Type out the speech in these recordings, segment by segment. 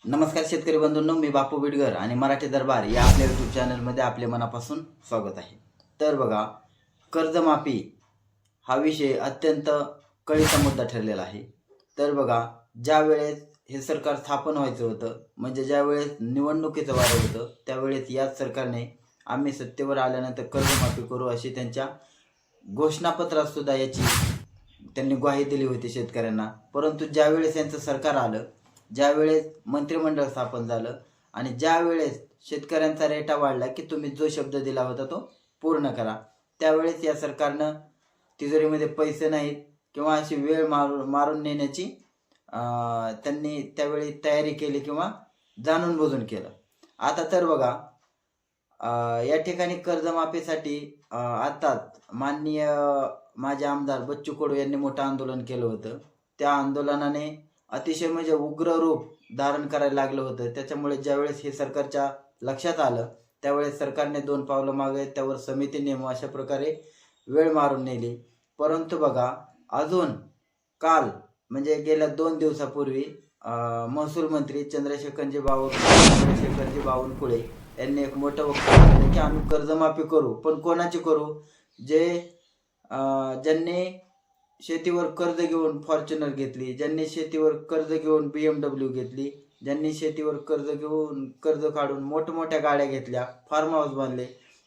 नमस्कार शेतकरी बंधूंनो, मी बापू बिडगर आणि मराठी दरबार या आपल्या यूट्यूब चॅनलमध्ये आपले मनापासून स्वागत आहे। तर बघा, कर्जमाफी हा विषय अत्यंत कळीचा मुद्दा ठरलेला आहे। तर बघा, ज्या वेळेस हे सरकार स्थापन व्हायचं होतं, म्हणजे ज्या वेळेस निवडणुकीचं वारं होतं, त्यावेळेस याच सरकारने आम्ही सत्तेवर आल्यानंतर कर्जमाफी करू अशी त्यांच्या घोषणापत्रात सुद्धा याची त्यांनी ग्वाही दिली होती शेतकऱ्यांना। परंतु ज्यावेळेस यांचं सरकार आलं, ज्यावेळेस मंत्रिमंडळ स्थापन झालं आणि ज्यावेळेस शेतकऱ्यांचा रेटा वाढला की तुम्ही जो शब्द दिला होता तो पूर्ण करा, त्यावेळेस या सरकारनं तिजोरीमध्ये पैसे नाहीत किंवा अशी वेळ मारून नेण्याची त्यांनी त्यावेळी तयारी केली किंवा जाणून बुजून केलं। आता तर बघा, या ठिकाणी कर्जमाफीसाठी आताच माननीय माजी आमदार बच्चू कडू यांनी मोठं आंदोलन केलं होतं। त्या आंदोलनाने अतिशय म्हणजे उग्र रूप धारण करायला लागलं होतं। त्याच्यामुळे ज्यावेळेस हे सरकारच्या लक्षात आलं, त्यावेळेस सरकारने 2 पावलं मागे त्यावर समिती नेमून अशा प्रकारे वेळ मारून नेली। परंतु बघा, अजून काल म्हणजे गेल्या 2 दिवसापूर्वी महसूल मंत्री चंद्रशेखरजी बावनकुळे यांनी एक मोठं वक्तव्य केलं की आम्ही कर्जमाफी करू, पण कोणाची करू? ज्यांनी शेतीवर कर्ज घेऊन फॉर्च्युनर घेतली, ज्यांनी शेतीवर कर्ज घेऊन BMW घेतली, ज्यांनी शेतीवर कर्ज काढून मोठमोठ्या गाड्या घेतल्या, फार्म हाऊस बांधले,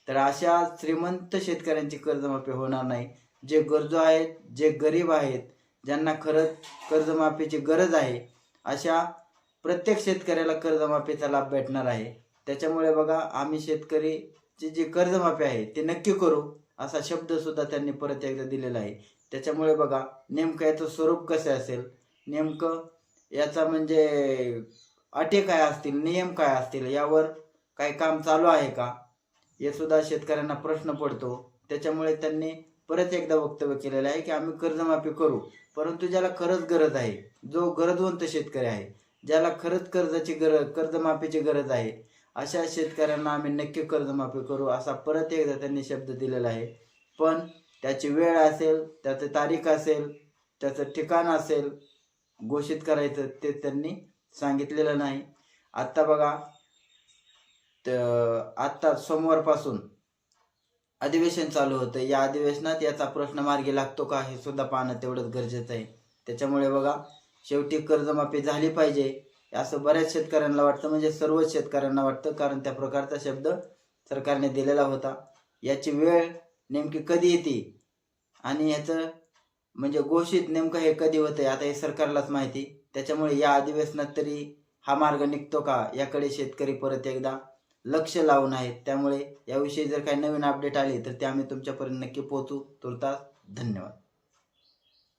तर अशा श्रीमंत शेतकऱ्यांची कर्जमाफी होणार नाही। जे गरजू आहेत, जे गरीब आहेत, ज्यांना खरंच कर्जमाफीची गरज आहे, अशा प्रत्येक शेतकऱ्याला कर्जमाफीचा लाभ भेटणार आहे। त्याच्यामुळे बघा, आम्ही शेतकरीची जी कर्जमाफी आहे ती नक्की करू असा शब्द सुद्धा त्यांनी परत एकदा दिलेला आहे। त्याच्यामुळे बघा, नेमकं याचं स्वरूप कसं असेल, नेमकं याचा म्हणजे अटी काय असतील, नियम काय असतील, यावर काही काम चालू आहे का, हे सुद्धा शेतकऱ्यांना प्रश्न पडतो। त्याच्यामुळे त्यांनी परत एकदा वक्तव्य केलेलं आहे की आम्ही कर्जमाफी करू, परंतु ज्याला खरंच गरज आहे, जो गरजवंत शेतकरी आहे, ज्याला खरंच कर्जमाफीची गरज आहे, अशा शेतकऱ्यांना आम्ही नक्की कर्जमाफी करू असा परत एकदा त्यांनी शब्द दिलेला आहे। पण त्याची वेळ असेल, त्याची तारीख असेल, त्याचं ठिकाण असेल घोषित करायचं, ते त्यांनी सांगितलेलं नाही। आत्ता बघा, आत्ता सोमवारपासून अधिवेशन चालू होतं। या अधिवेशनात याचा प्रश्न मार्गी लागतो का हे सुद्धा पाहणं तेवढंच गरजेचं आहे। त्याच्यामुळे बघा, शेवटी कर्जमाफी झाली पाहिजे असं बऱ्याच शेतकऱ्यांना वाटतं, म्हणजे सर्वच शेतकऱ्यांना वाटतं, कारण त्या प्रकारचा शब्द सरकारने दिलेला होता। याची वेळ नेमकी कधी येते आणि याचं म्हणजे घोषित नेमकं हे कधी होतंय आता हे सरकारलाच माहिती। त्याच्यामुळे या अधिवेशनात तरी हा मार्ग निघतो का, याकडे शेतकरी परत एकदा लक्ष लावून आहेत। त्यामुळे याविषयी जर काही नवीन अपडेट आली तर ते आम्ही तुमच्यापर्यंत नक्की पोहोचू। तुर्तास धन्यवाद।